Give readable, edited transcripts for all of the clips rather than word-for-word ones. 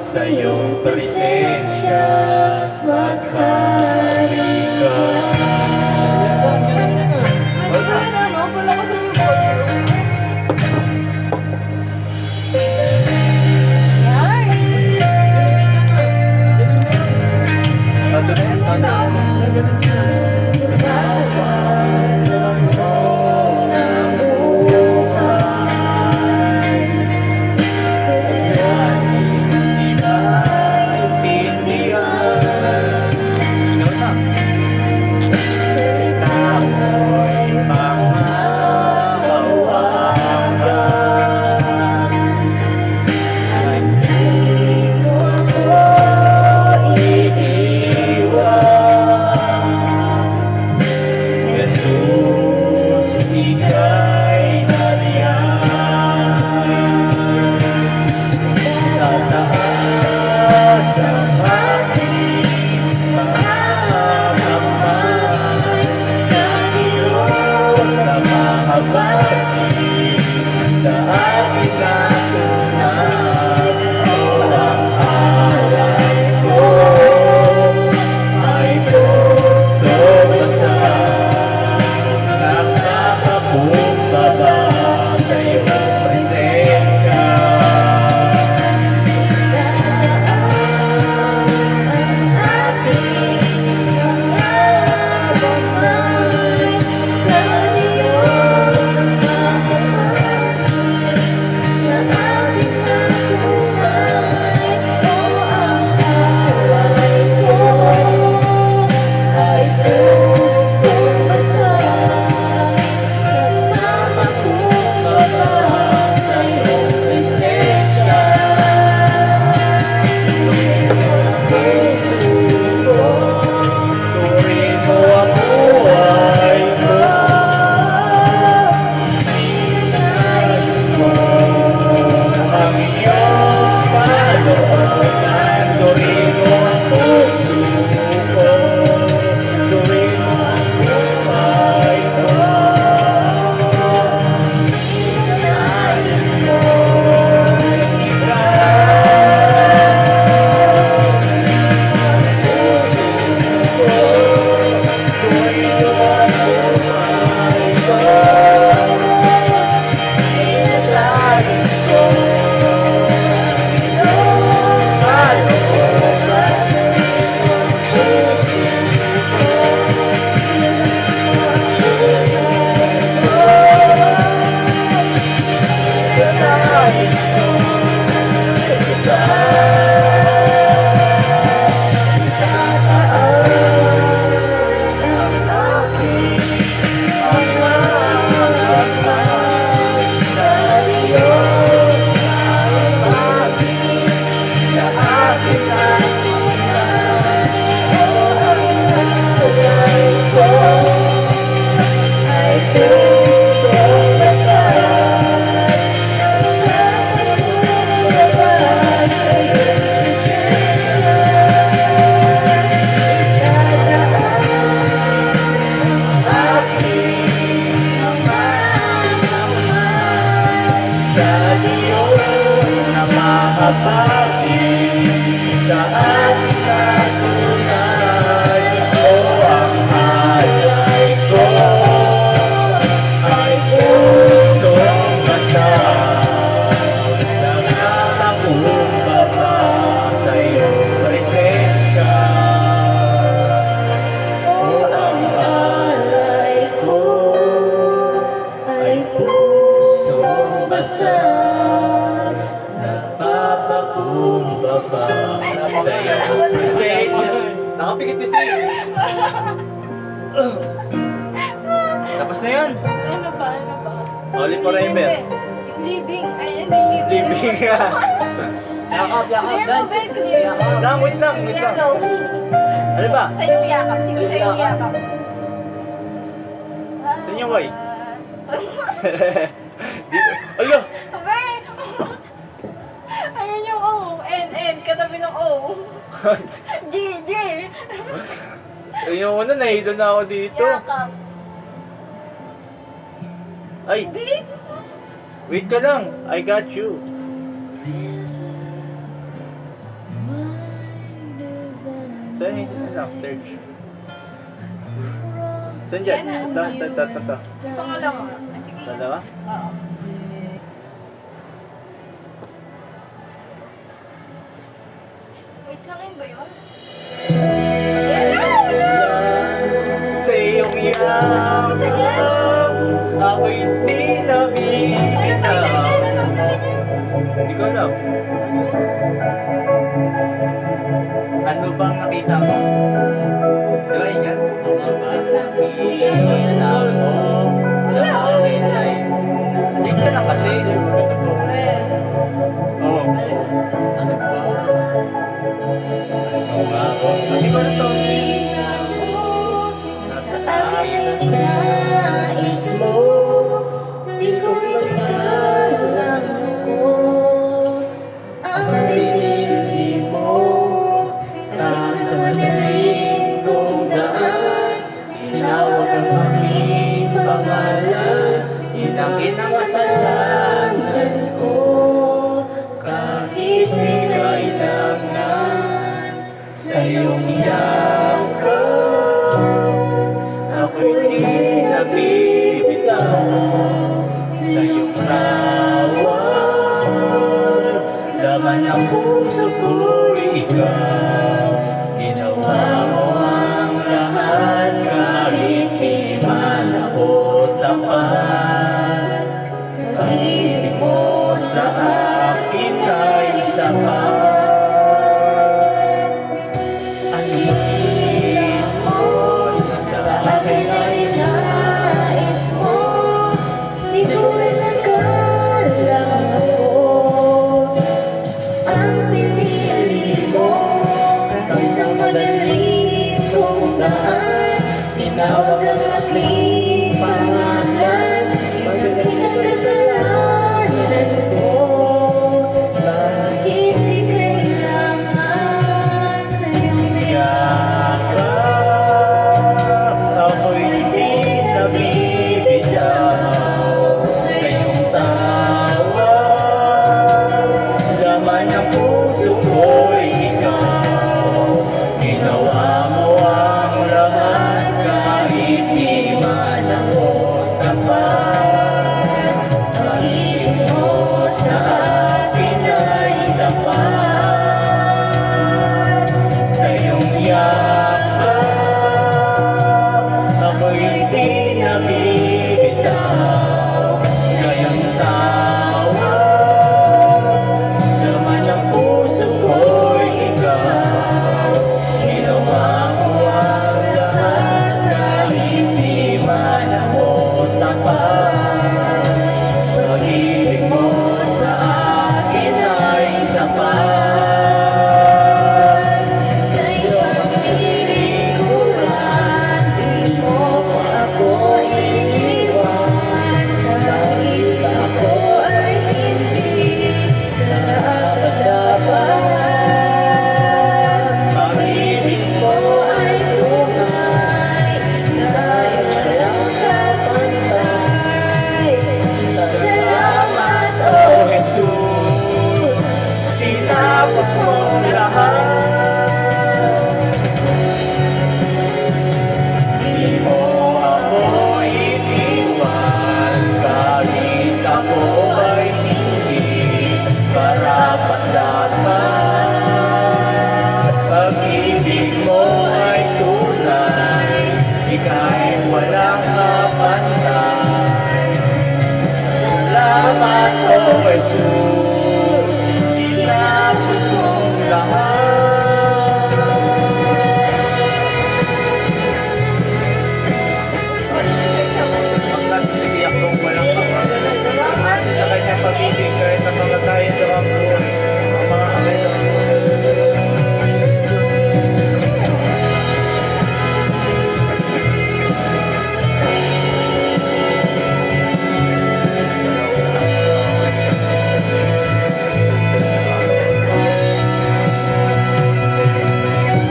sa iyong presensya, maghari ka. Pwede ba yun ano? Palakasan yung volume. Yan. Nakapikit kasi. Tapos na yun. Ano ba? Ano ba? Only forever. Yung living. Ayan yung living. Living ka. Yakap, yakap, Clear mo dance. ba? Clear mo. Lang, wait lang, wait lang. Go. Ano ba? Sa yung yakap. Sige sa yung yakap. Sa inyo, boy. Dito. Alo! Abay! Ayun yung O. N. Katabi ng O. G. Ayun ko na, nahido na ako dito. Yakap. Ay, Di? wait ka lang. I got you. Saan yung ano? Search. Saan dyan? Ito. Pangalawa. Ah, sige. Dalawa? Oo. Wait lang, yun ba yun? Sa iyong iyam, Isa yan? ako'y di Ano nabibitaw. title yan? Ano kasi yan? Hindi ko alam. Ano bang nakita mo? Di ba yun yan? Wait lang. Hindi yan. Ikita mo sa akin ay... Hindi ka na kasi. Well, Oo. Ano ba? Ano ba ako? Hindi ko na to. Sa akin ay nais mo, di ko pinagkalang ako. Ang pinili mo, kahit sa madaling kong daan, tinawag ang aking pangalan, inangkin ang kasalanan ko. Kahit di kailangan sa iyong yakap, ako'y di nabibitaw sa iyong tawag. Laman ng puso ko'y ikaw, ginawa mo ang lahat kahit di man ako tapat. Pag-ibig mo sa akin ay sapat. Ang higit mo sa akin ay nais mo, di ko pinagkalang ako. Ang pinili mo, kahit sa madaling kong daan, tinawag ang aking pangalan, inangkin ang kasalanan ko. Bakit di kailangan sa iyong Yakap, ako'y di nabibitaw sa iyong tawag. Laman ng puso ko'y ikaw, ginawa mo ang lahat kahit di man ako tapat. Pag-ibig mo sa akin ay sapat. Sa iyong yakap, ako'y di nabibitaw sa iyong tawag. Laman ng puso ko'y ikaw, ginawa mo ang lahat kahit di man ako tapat. Pag-ibig mo sa akin ay sapat. Kahit pagpilikuran, di mo ako iniwan. Kahit ako ay hindi karapat-dapat. Pag-ibig mo ay tunay, ika'y walang kapantay. Salamat, O oh Jesus, tinapos mo lahat. Di mo ako iniwan kahit ako ay hindi karapat-dapat. Pag-ibig mo ay tunay, ika'y walang kapantay. Salamat, O Jesus, tinapos mong lahat. Ang nagsigiyak kong walang kapangalan, ang atin na kanyang pag-ibig kahit ang mga tayo sa ang buhay, ang mga kamay sa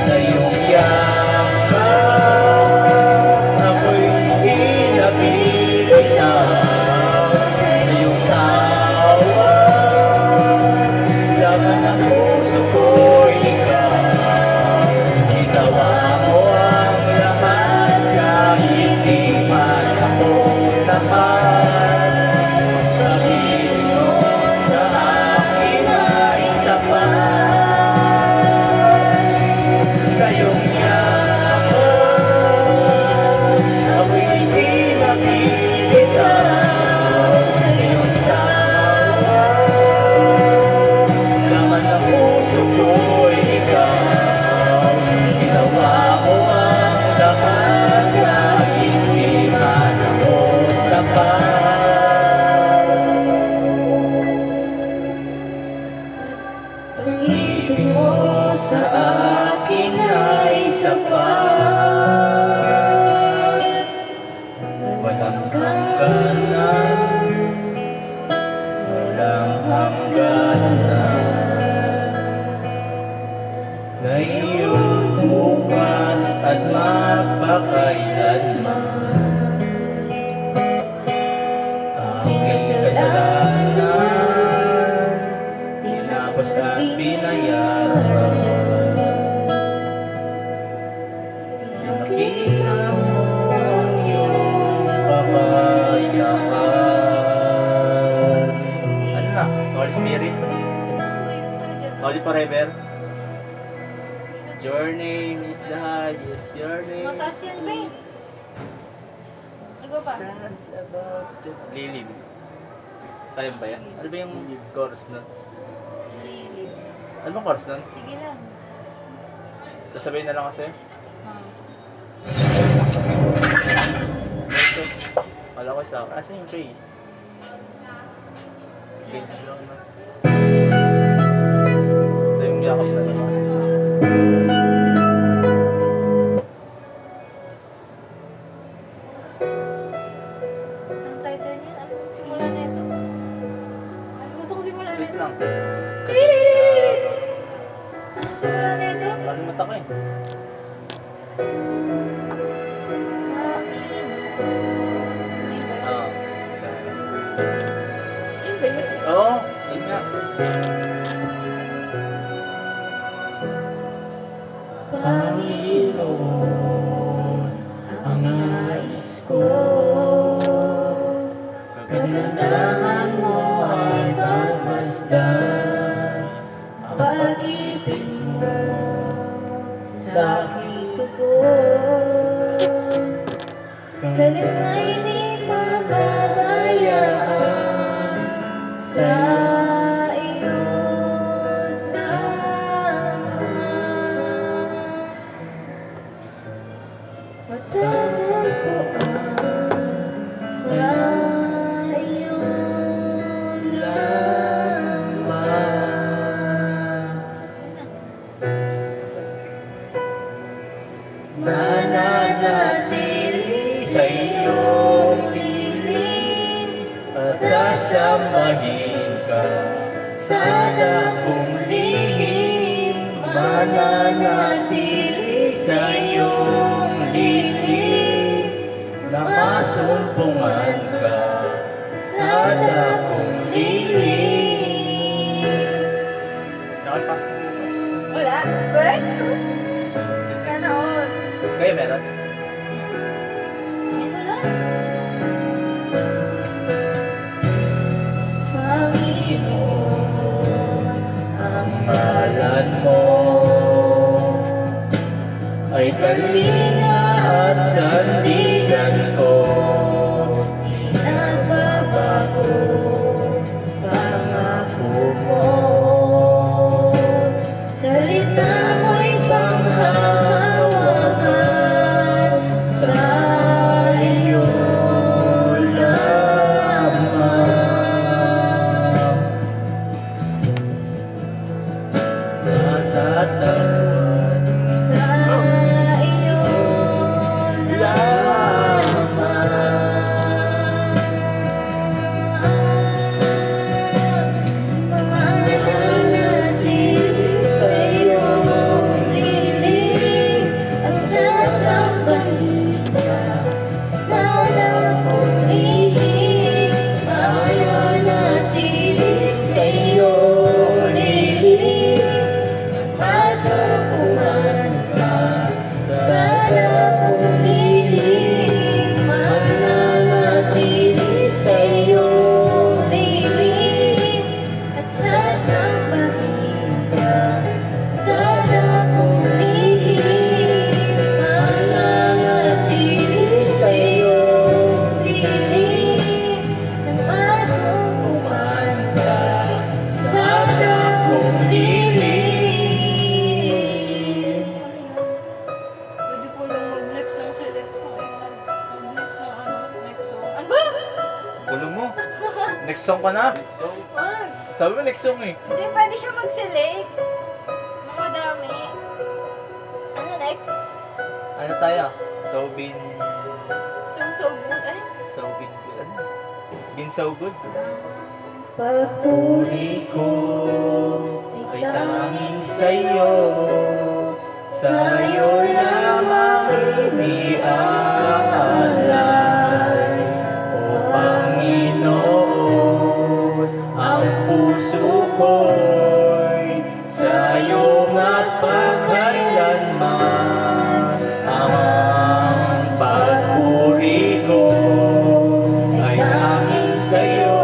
sa iyong yakap, ako'y di nabibitaw sa iyong tawag. hanggan na. Ngayong bukas at mapakailanman, aking kasalanan tinapos at binayaran. Nakita mo ang iyong kakayahan. Ano na? Holy Spirit? Holy forever? Your name is the highest. Your name Mataas yan, be. Iba pa. stands above the... Lilim. Kaya ba yan? Ano ba yung chorus nun? Lilib. Ano bang chorus nun? Sige lang. Sasabihin na lang kasi. Wala ko sa... Asan yung pay? Ganyan lang na. Ito yung yakap na naman. Ang title niya, anong simula na ito? Ano itong simula na Wait ito? lang. Anong simula na ito? Parang mata ko eh. Ayun ba yun? Oo. Ayun ba yun? Oo, yun nga. Panginoon, ang nais ko, kagandahan mo ay pagmasdan, ang pag-ibig mo sa aking tugon. Kalimay di pababayaan sa iyong laman. Matatagpuan sa iyong laman. Mananatili sa iyong piling at sasambahin ka sa dakong lihim. Mananatili sa iyong lihim na masumpungan ka sa dakong lihim. Nakipasok mo bukas. Wala? What? Sana all. Kayo meron? Ito lang. Panginoon, ang Ngalan mo ay kalinga at sandigan ko. nagbabago pangako mo. Salita mo'y panghahawakan sa iyong lamang. Natatagpuan Sa iyong mananatili sa iyong liling at sasambahin ka sa dakong lihim. Mananatili sa iyong liling masumpungan ka sa dakong lilim. Mananatili sa iyong lilim at sasambahin ka sa dakong lihim. Mananatili sa iyong lilim at masumpungan ka sa dakong lilim. Pwede po lang mag-next ng select song. Mag-next ng ano, next song. Ano ba? Gulo mo. Next song ka na. Wag. Sabi mo next song eh. Hindi, pwede siya mag-select. Mga madami. Ano next? Ano tayo? So been So good. Eh? good. Ano? Been so good. Pagpuri ko ay tanging sa'yo, sa'yo lamang iniaalay. O Panginoon, ang puso ko'y sa'yo magpakailanman. Ang pagpuri ko ay tanging sa'yo,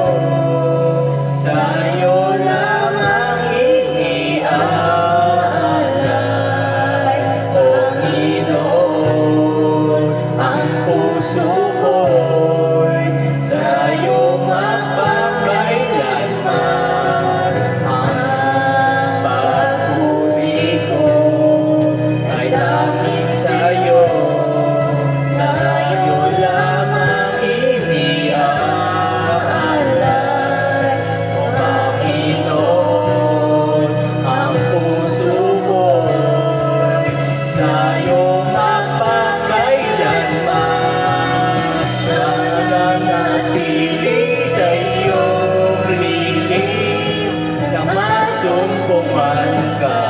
sa'yo lamang iniaalay. Panginoon, ang puso ko'y sa'yo magpakailanman. Ang pagpuri ko ay tanging sa'yo, sa'yo lamang iniaalay. O Panginoon, ang puso ko'y sa'yo magpakailanman. Nananatili sa iyong lilim, na masumpungan ka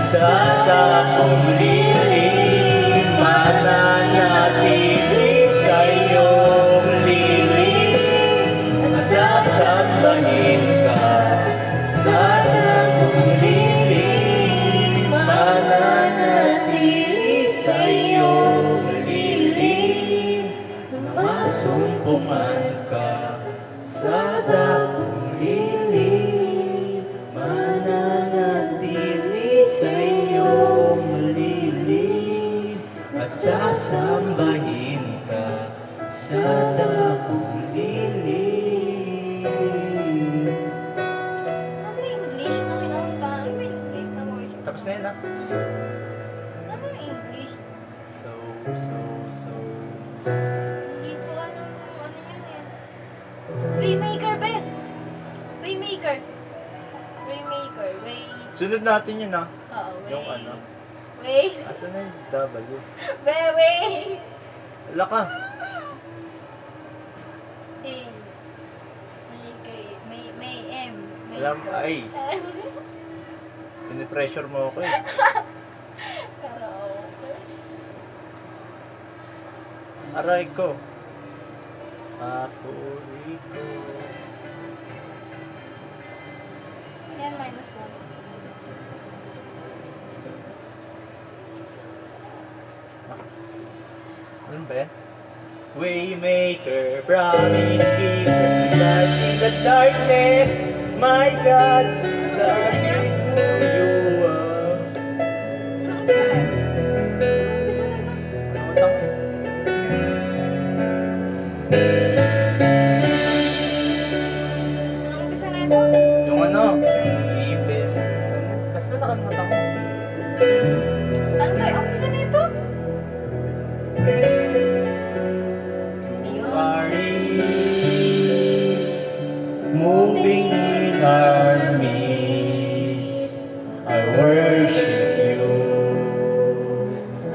sa dakong lilim. Mananatili sa iyong lilim, at sasambahin ka sa dakong lilim. Mananatili sa iyong lilim, na masumpungan ka sa dakong lilim. Mananatili sa iyong lilim, at sasambahin ka sa dakong lilim. Ano yung English na kinakanta? Ano ba yung English na worship? Tapos na yun, ha? Ano yung English? So. Hindi ko alam kung ano yun eh. Waymaker, be! Waymaker! Waymaker, way... Sunod natin yun, ha? Oo, way... Yung ano? Way... Asan na yung W? Way... Wala ka. Hey. May M. Alam, ay. Pinipressure mo ako, eh. Karaoke. Aray ko. Papuri ko. Yan, -1. Ano ba yan? Waymaker, promise keeper, light in the darkness, my God, that is who you are. Ano umpisa na ito? Nakutang eh. Ano umpisa na ito? Yung ano, even. Basta nakalimutan ko. Ano tayo? Ang umpisa na ito? You are moving in our midst. I worship you.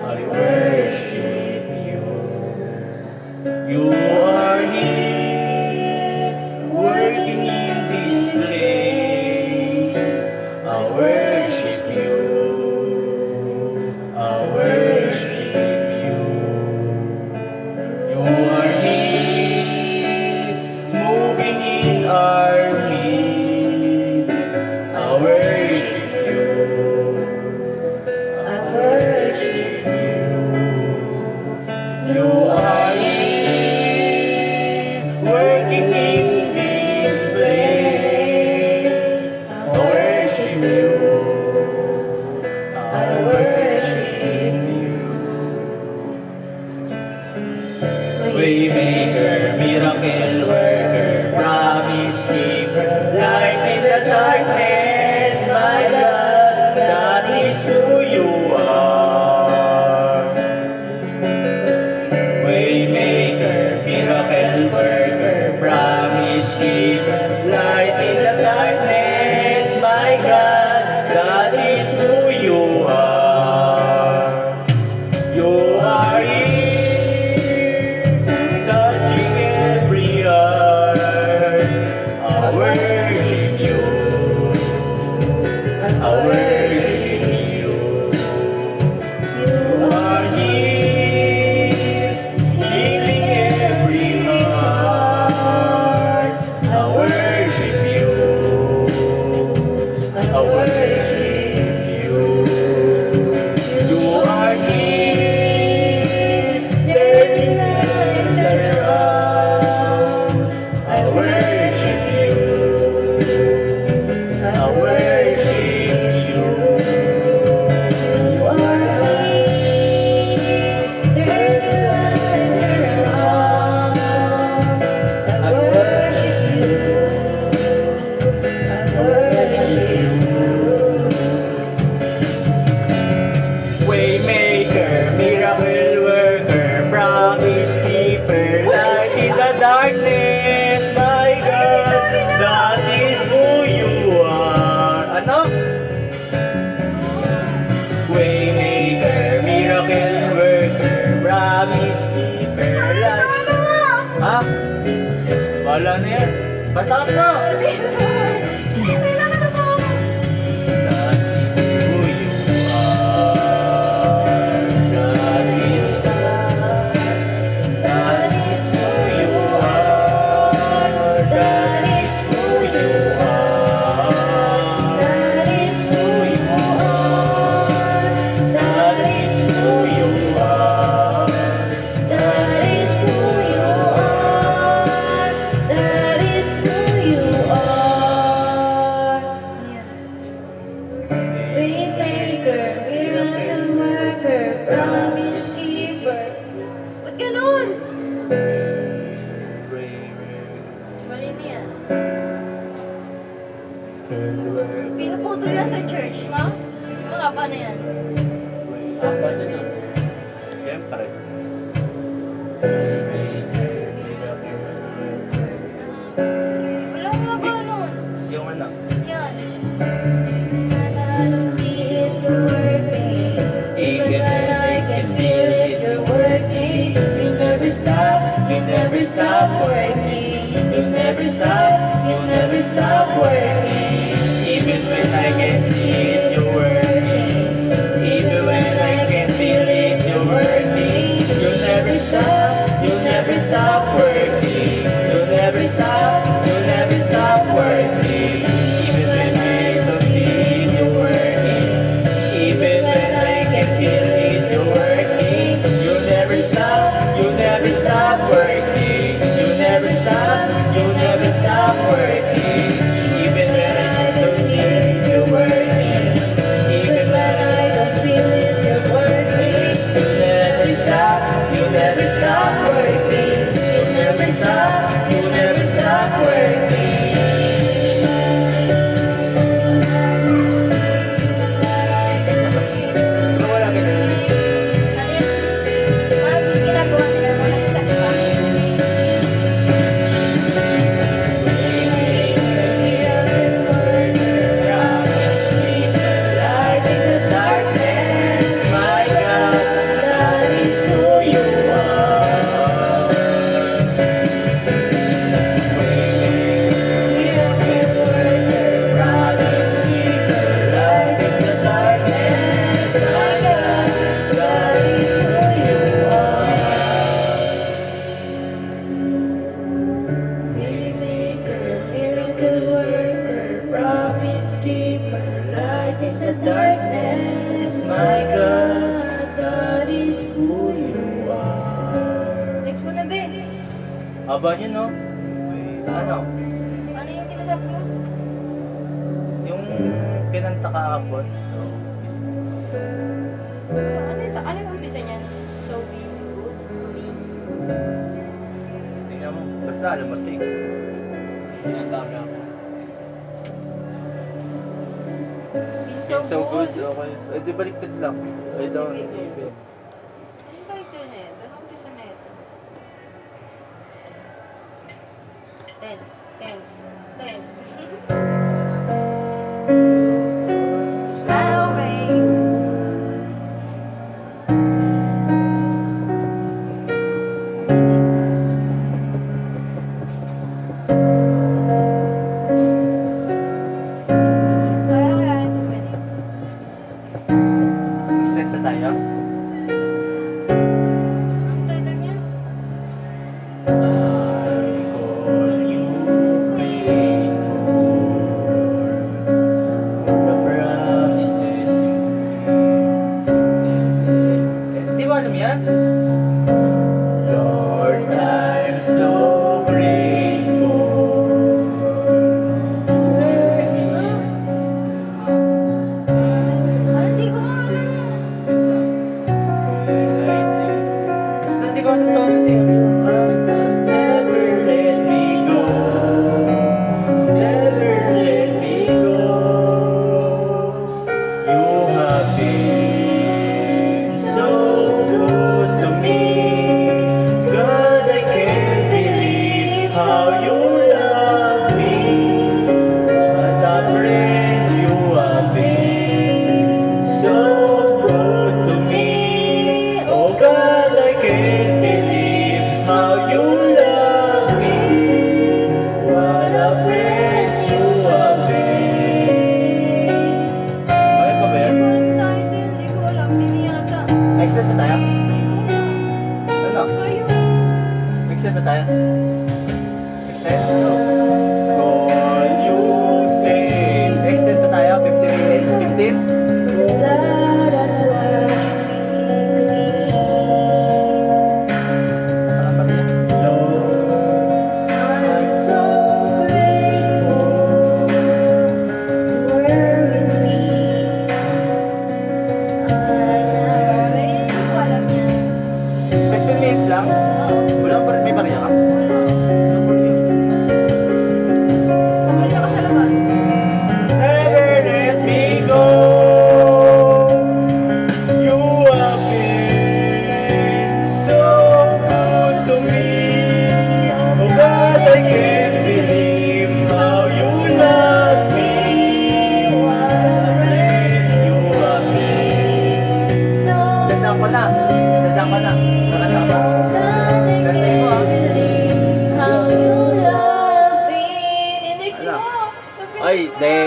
I worship you. You are here, working in this place. I worship you. I worship you. You are here, moving in our midst. I worship you. I worship you. You are here, working in this place. I worship you. I worship you. Waymaker, miracle worker, promise keeper, light in the darkness, my God, that is who you are. Waymaker, miracle worker, promise keeper, light in the darkness, my God, that is who you are. You are here, touching every heart. I worship Kanta ka na! That is who you are. That is who you are. That is who you are. That is who you are. That is who you are. That is who you are. That is who you are. Waymaker, miracle worker, promise keeper. Ba't ganun? Mali na yan. Pinuputo yan sa church, no? Makapa na yan. Apa na na. Siyempre. Wala nga ba nun? Yung ano. Yan. I don't see it, you're working. Even when I can feel it, you're working. You never stop, you never stop working. You never stop, you never stop working. Even when I can see it, you're working. Even when I can feel it, you're working. You'll never stop, you'll never stop working. You'll never stop, you'll never stop working. Even when I don't see it, you're working. Even when I can feel it, you're working. You'll never stop, you'll never stop working. You'll never stop, you'll never stop working. Even when I don't see it, you're working. Even when I don't feel it, you're working. you'll never stop, you'll never stop working. You'll never stop, you'll never stop working. Pero wala ka na. Ano yan? Mga ginagawa nila, mga nagsasalita. Light in the darkness, my God, that is who you are. Miracle worker, promise keeper, light in the darkness, my God, that is who you are. Waymaker, miracle worker, promise keeper, light in the darkness, my God, that is who you are. Next mo na, be. Aba yun, no? Ano? Ano yung sinasabi mo? Yung kinanta kahapon, so... Ano yung umpisa niyan? So being good to me. Tingnan mo, basta alam mo, ting. Tinataga ko. It's So so, good, good. okay. Eh, di baliktad lang. I don't Sige, even. Anong title na ito? Anong umpisa na ito? 10. 10. 10. Ah, okay. Kaya 2 minutes. Extend pa tayo?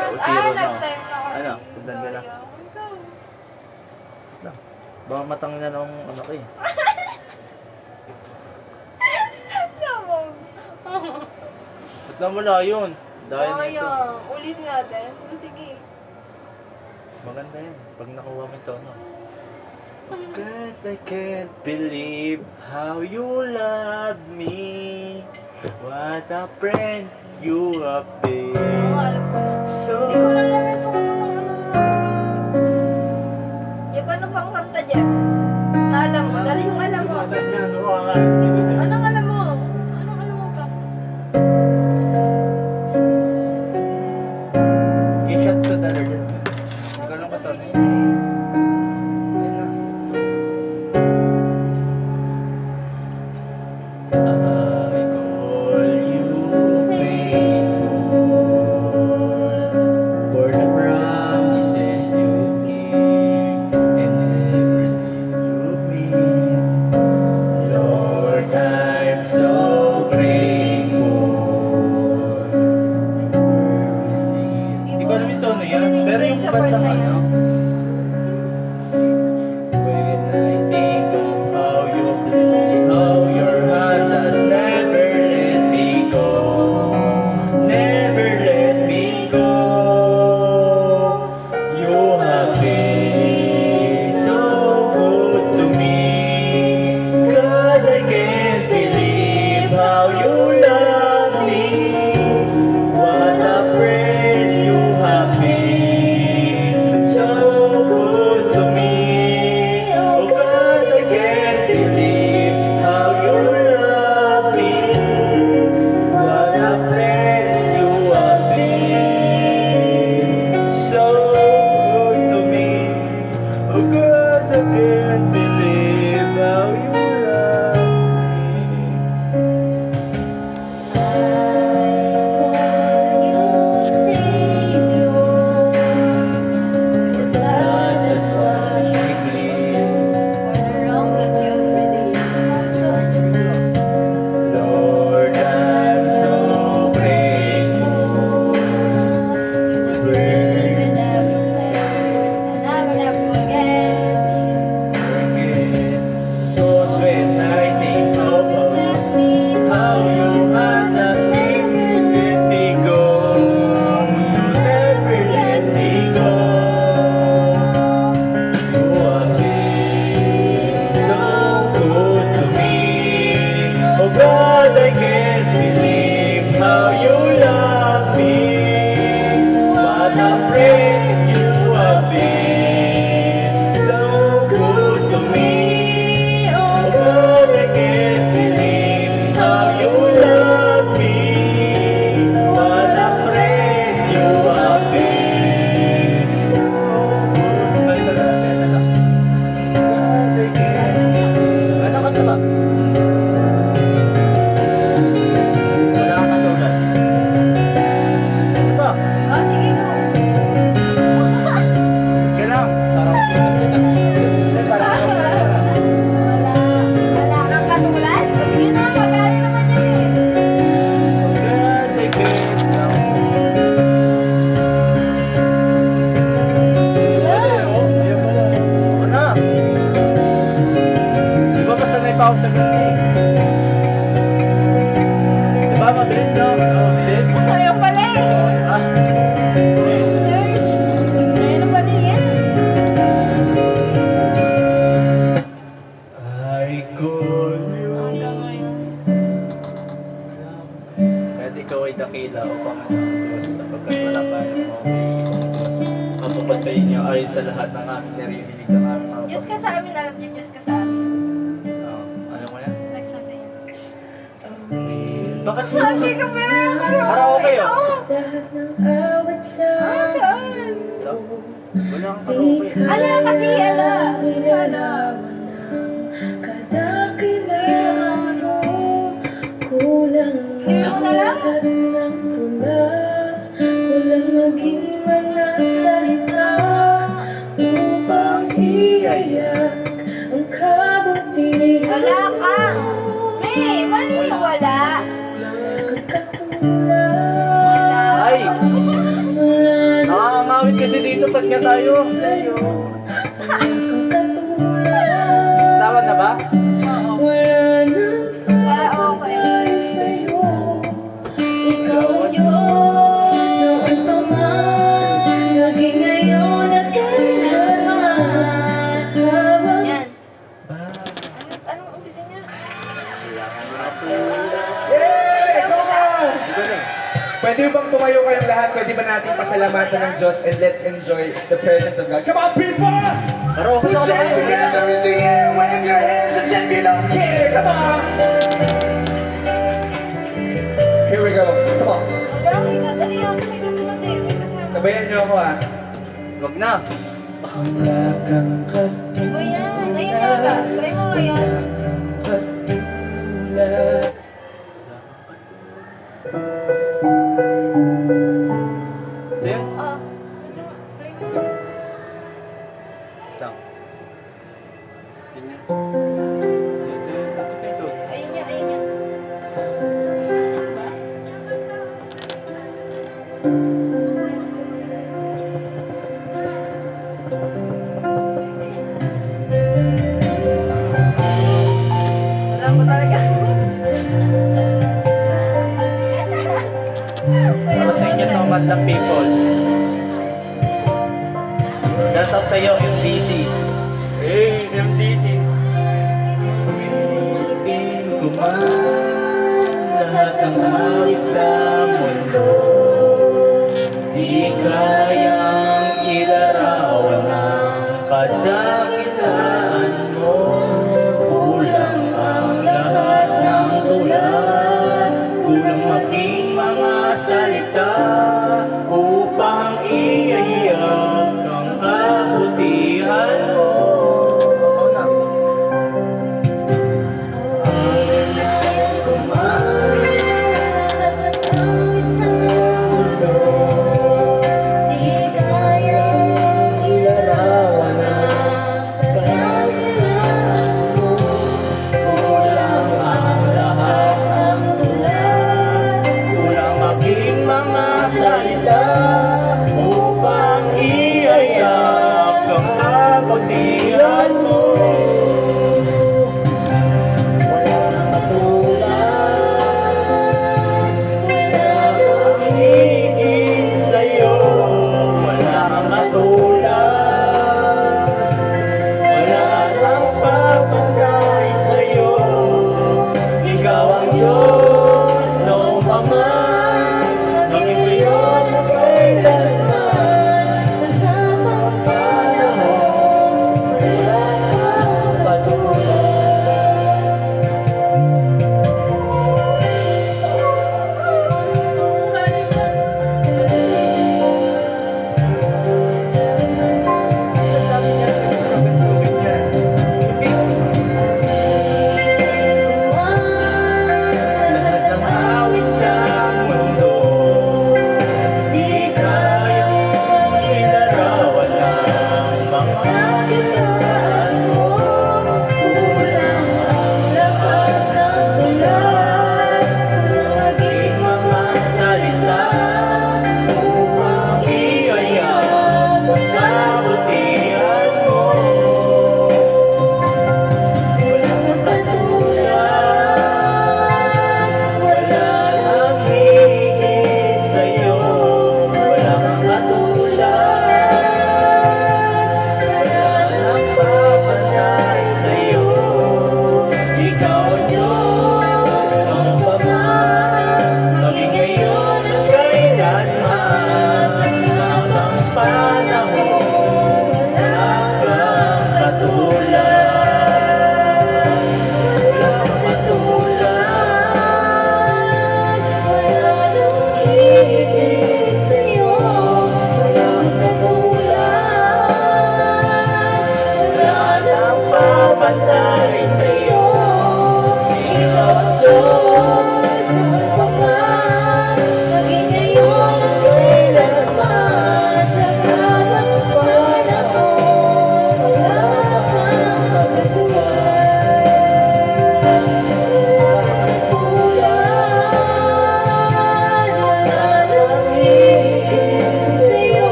o zero na. Nag-time na kasi. Ano, pundan ka na. Sayang. Ikaw. Lang. Baka matang na ng anak eh. Lamog. Ba't na wala yun? Dahil nito. Sayang. Ulit natin. Sige. Maganda yan. Pag nakuha mo ito, no? Oh God, I can't believe how you love me. What a friend you have been. Oo, alam ko. So, Hindi ko lang naman ito kung Jeff, ano pang kanta, Jeff? Na alam mo? Dali yung alam mo. Atas niya, ano ka? Dito niya. Anong alam mo? Anong alam mo pa? you shot to the Lord. Hindi ko lang ba ito? Yan na. I call you faithful for the promises you give and everything you mean. Lord, I'm so grateful. You were with me. Hindi ko alam yung tono yan, pero yung Sa part banda na nga yan. when I think of how you play, how your hand has never let me go, never let me go. You have been so good to me. God, I can't believe how you love me. What a friend you have been, so good to me. Oh God, I can't believe how you love me. What a friend you have been, so good to me. Oh God, I can't believe how you love me. Lord, I'm so grateful. Cause when I think of how you had us, let me go. You never let me go. You have been so good to me. Oh God, I can't believe how you love me. What a friend you have been, so good to me. Oh God, I can't believe how you love me. What a friend you have been, so good. Ano ka ba? Wala kang katulad. Ano ba? Kailang. Parang pinag din ah. Hindi, parang God, I can't now. Ayan pala. Ako na. Di ba masanay pa ako sa ganun eh? Di ba mabilis na? Oo, mabilis. Ah, I call you. Kahit ikaw ay dakila upang ang Diyos sapagkat wala pa yung mga umiikong Diyos. Matupad sa inyo ayon sa lahat ng aming naririnig ng aming mga Diyos ka sa amin, alam niyo, Diyos ka sa amin. Ano mo yan? Nagsanta yun. Bakit Hindi ka pera yung Karaoke yun? Lahat ng awit sa Saan? Wala kang karaoke. Ala kasi, ala. nilalaman ng kadakilaan mo. Kulang Clear mo na lang. lahat ng tula. Kulang maging mga salita upang iiyak ang kabutihan Wala ka. mo. May, mali wala. Mga katulad Ay! wala awit kasi dito, pag nga tayo. Sa'yo, wala kang katulad. Tawad na ba? Oo. Wala nang Ah, okay. pagkakay sa'yo. Ikaw ang Diyos, noon pa man, naging ngayon at kailanman. Sa habang Yan. Anong umpisa niya? Yay! Come on! Pwede bang tumayo kayong lahat? Pwede ba natin pasalamatan ng Diyos and let's enjoy the presence of God? Come on, people! Paro, Put your hands together in the air, wave your hands as if you don't care. Come on! Here we go. Come on. Wala, may kadali ako. May kasunod eh. May kasama. Sabayan niyo ako ah. wag na. Wala kang Ano ba yan? Ayun talaga. Try mo nga yan. katulad. Ito yun. Ah. Play mo nga. Ito. Yun yun. Ito. Ayun yan, ayun yan. Diba? Wala ko talaga. Para sa inyo, nomad na people. Shout out sa'yo, MDC. Hey, MDC. Ulitin ko man lahat ng awit sa mundo. Di kayang ilarawan ng kadakilaan mo. Kulang ang lahat ng tulad. Kulang maging mga salita upang iiyak ang kabutihan mo. Ako na. Awit sa mundo, di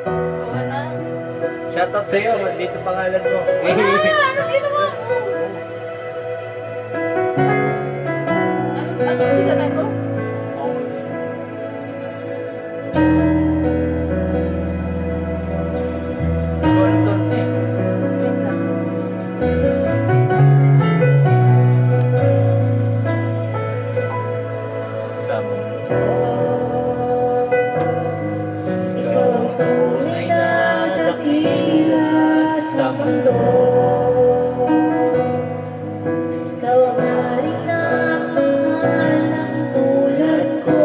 Oo na. Shoutout sa'yo, dito pangalan mo. Ano ginawa mo? Ano bisa na ko? Gordon eh. Wait lang. Sa mundo. Ikaw ang tunay na dakila sa mundo. Ikaw ang haring nagmahal ng tulad ko.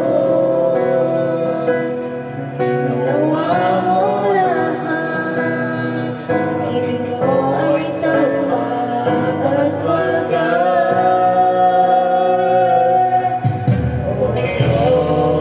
Ginawa mo lahat, pag-ibig mo ay tapat at wagas. O Diyos,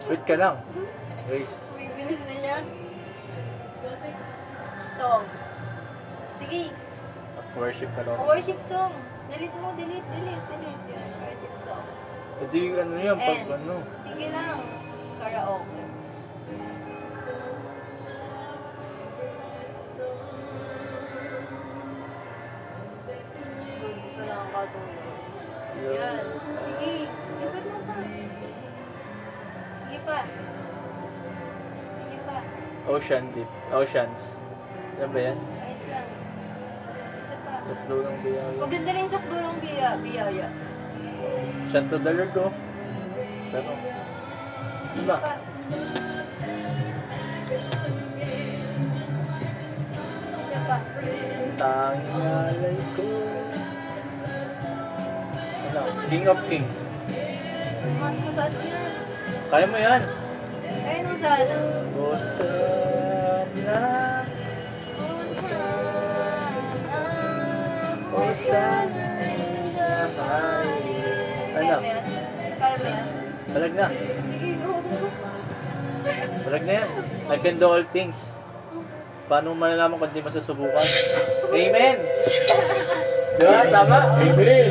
Wait ka lang. Wait. Bibilis na niya. Song. Sige. Worship ka lang. Worship song. Delete mo, delete. Yan, worship song. Hindi ano yan, pag And, ano. sige lang. Karaoke. Good, isa lang ang katulog. Yan. Sige. Ikot mo pa. Sige pa. Sige pa. Ocean Deep. Oceans. Yan ba yan? Wait lang. Isa pa. Suklo ng biyaya. Maganda rin sukdo ng biyaya. Shout to the Lord, oh. Pero, Isa diba? pa. Isa pa. Tanging alay ko. Ano? King of Kings. Mataas yan. Kaya mo yan. Ayun mo sana. Hosanna. Hosanna. Kaya mo yan? Kaya mo yan? Balag na. Sige, go. Balag na yan. I can do all things. Paano mo malalaman kung di masusubukan? Amen! Diba? Tama? Amen!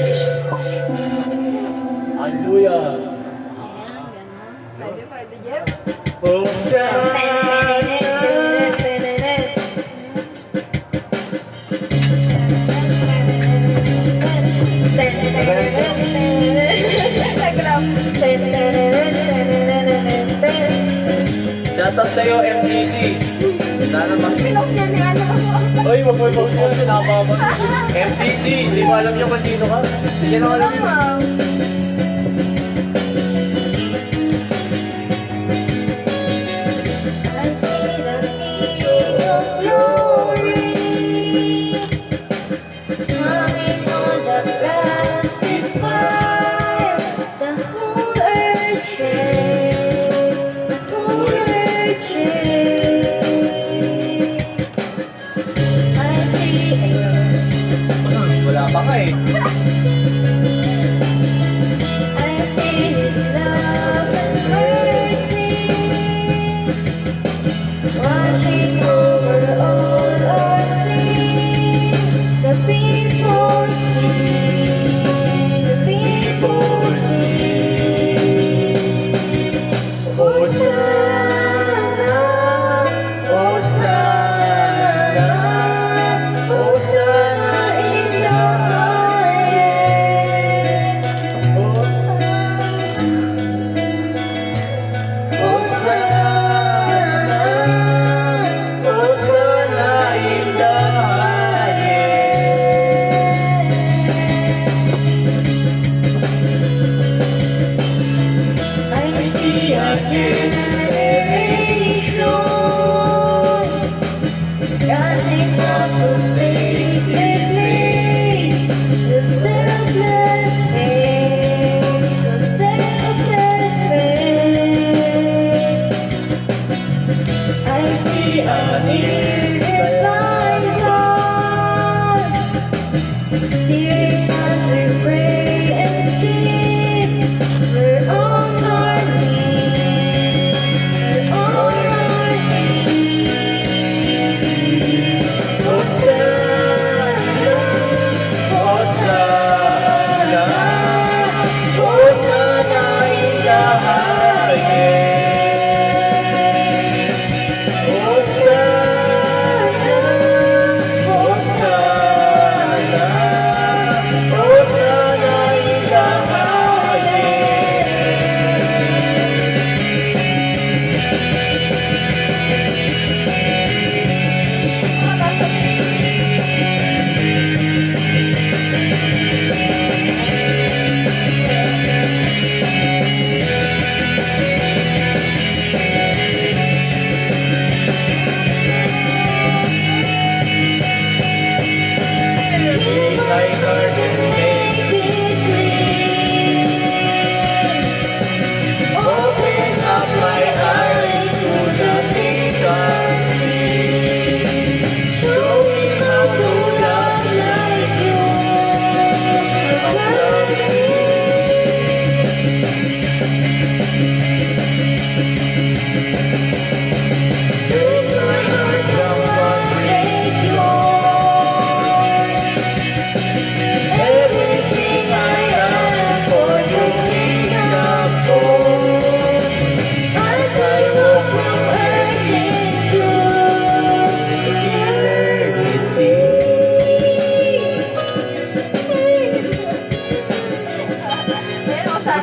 Hallelujah! Ayan, gano'n. Pwede, Jeff. Hosanna! Shoutout sa'yo, MDC! Sana mas... Oy, wag mo i-post mo, sinababa. MDC, hindi mo alam yung kung sino ka. Hindi na alam yun. Wala pa ka eh.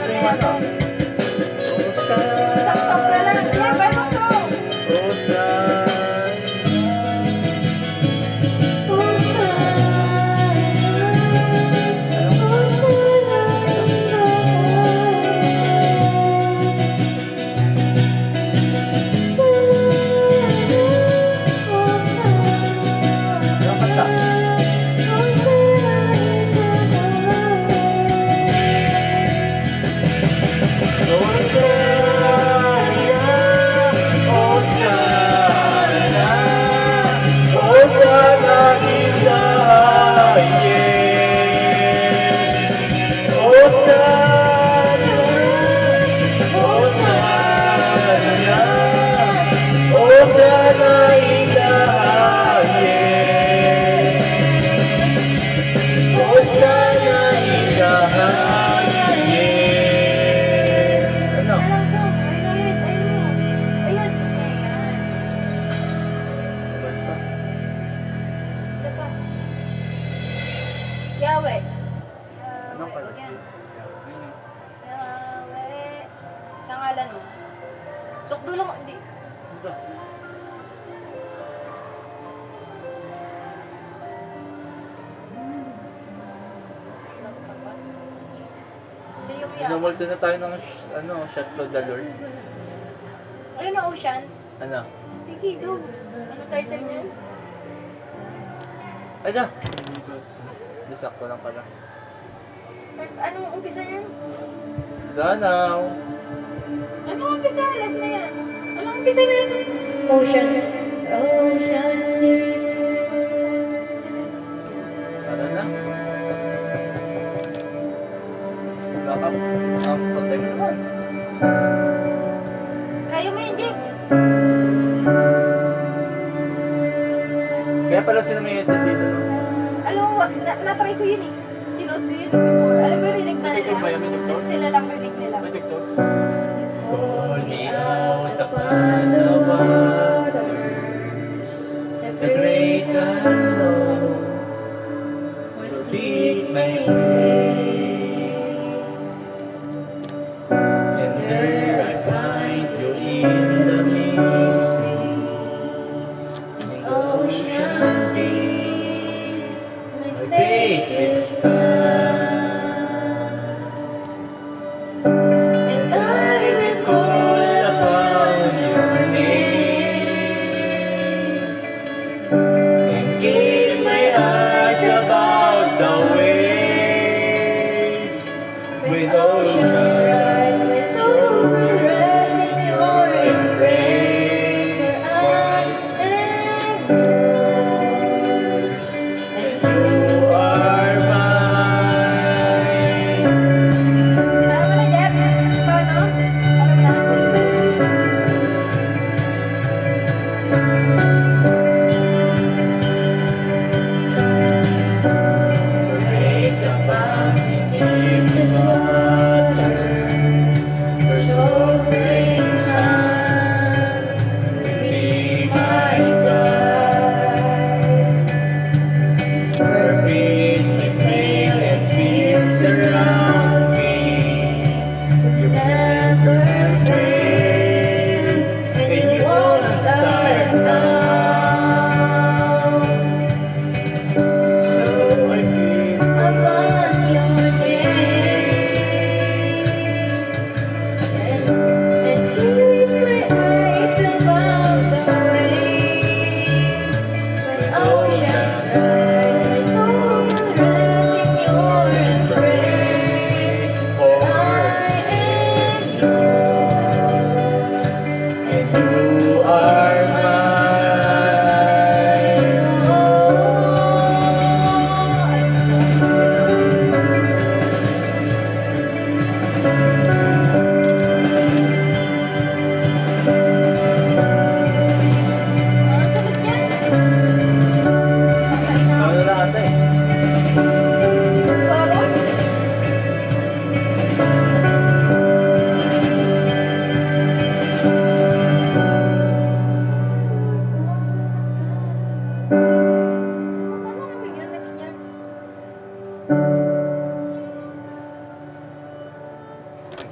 sing ano? Ocean. Saksak na lang. Sige, parang song. Ocean. Anong kanta? Hosanna, Hosanna in the highest. Hosanna, Hosanna, Hosanna in the highest. Hosanna in the highest. Ano? Alam song. Ayun ulit. Ayun mo. Ayun. Ayan. Isa pa. Yahweh. Anong Yahweh. kanta? Huwag yan. Yahweh. Sa ngalan mo. Sukdulo mo. Hindi. Ilang ka pa? Siya yung Yahweh. Minumulto na tayo ng ano, shot to the Lord. Ano na Oceans? Ano? Sige, go. Ano title niyan? Ay na! Disakto lang pala. Anong umpisa niyan? Danaw! Anong umpisa? Last na yan. Anong umpisa na yan? Oceans, oceans deep. Ano na? Baka ang protect naman. Kaya mo yun, Jake. Kaya pala sila may headset dito, no? Alam mo, na-try ko yun eh. Sinuot ko yun before. Alam mo, rinig na nila. Rinig ba yun? May TikTok? Sila lang rinig nila. May TikTok. Call me out upon the waters, the great unknown will lead my way, and there I find you in the mystery, in the ocean's deep, my faith will stand.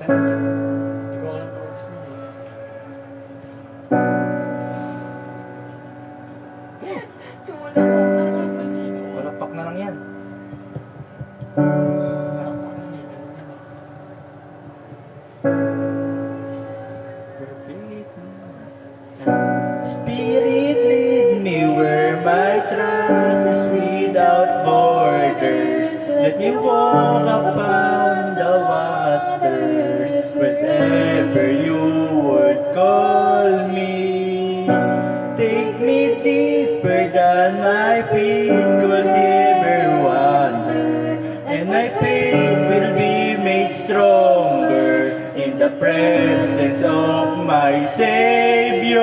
Hindi ko alam chorus niya Palakpak na lang yan. Spirit, lead me where my trust is without borders. Let me walk upon the waters wherever you would call me. Take me deeper than my feet could ever wander, and my faith will be made stronger in the presence of my Savior.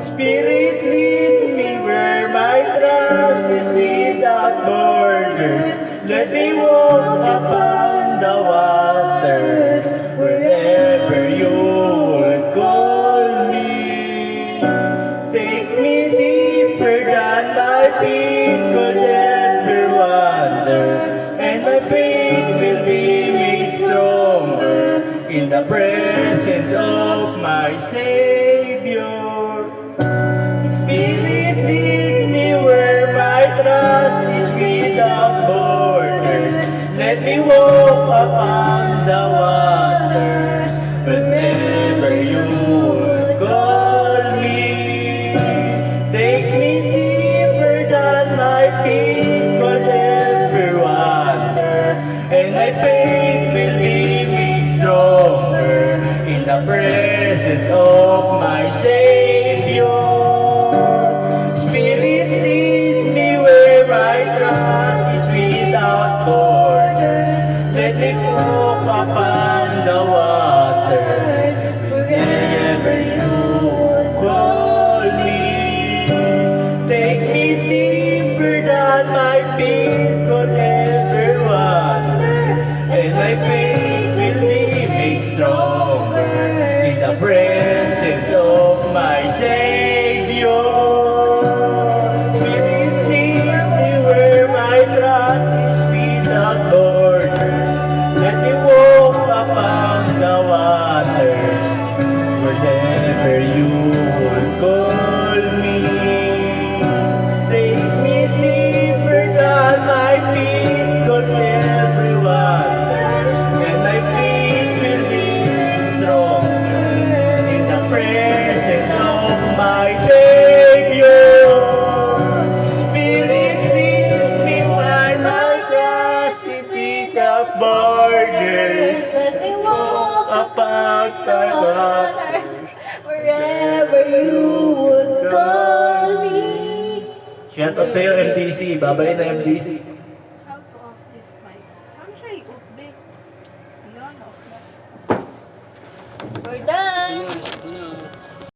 Spirit, lead me where my trust is without borders. Let me walk upon the waters wherever you would call me. Take me deeper than my feet could ever wander, and my faith will be made stronger in the presence of my Savior. Spirit, lead me where my trust is without borders. Let me walk upon the waters whenever you would call me. Take me deeper than my feet could ever wander, and my faith will be made stronger in the presence of my Savior. Spirit, lead me where my trust is without borders. Let me walk upon the waters wherever you would call me. Take me deeper than my feet could ever wander, and my faith will be made stronger in the presence of my Savior. Spirit, lead me where my trust is without borders. Let me walk upon the waters wherever you would call me. Take me deeper than my feet could ever wander, and my feet will be stronger in the presence of my Savior. Spirit, lead me where my trust is without borders. Let me walk Upon the waters wherever you would call me. Shout out sa'yo, MDC. Babay na MDC. How to off this mic? Ano siya i-off, babe? Yun, off na. We're done.